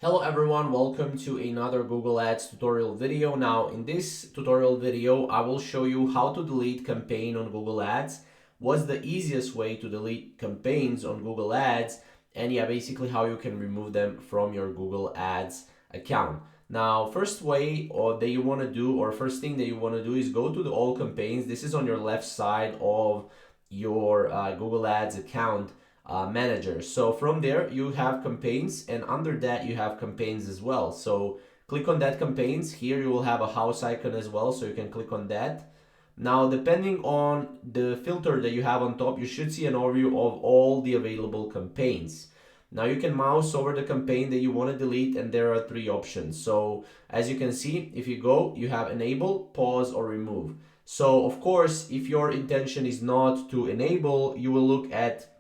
Hello everyone, welcome to another Google Ads tutorial video. Now in this tutorial video, I will show you how to delete campaign on Google Ads, what's the easiest way to delete campaigns on Google Ads, and yeah, basically how you can remove them from your Google Ads account. Now, first way that you want to do, or first thing that you want to do is go to the all campaigns. This is on your left side of your Google Ads account manager. So from there you have campaigns, and under that you have campaigns as well. So click on that campaigns. Here you will have a house icon as well, so you can click on that. Now, depending on the filter that you have on top, you should see an overview of all the available campaigns. Now you can mouse over the campaign that you want to delete, and there are three options. So as you can see, if you go, you have enable, pause, or remove. So of course, if your intention is not to enable, you will look at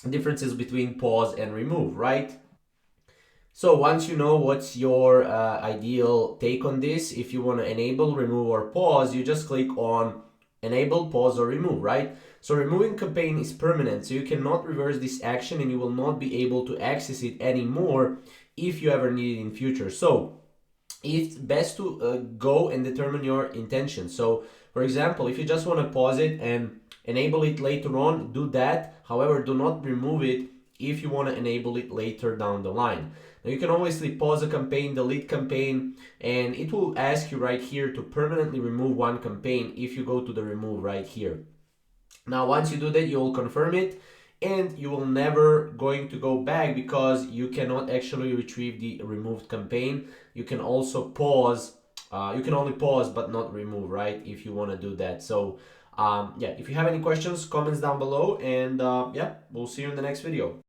differences between pause and remove, right? So once you know what's your ideal take on this, if you want to enable, remove, or pause, you just click on enable, pause, or remove, right? So removing campaign is permanent, so you cannot reverse this action and you will not be able to access it anymore if you ever need it in future. So it's best to go and determine your intention. So for example, if you just want to pause it and enable it later on, do that. However, do not remove it if you want to enable it later down the line. Now you can obviously pause a campaign, delete campaign, and it will ask you right here to permanently remove one campaign if you go to the remove right here. Now once you do that, you will confirm it, and you will never going to go back because you cannot actually retrieve the removed campaign. You can also pause, you can only pause but not remove, right, if you want to do that. So yeah, if you have any questions, comments down below, and yeah, we'll see you in the next video.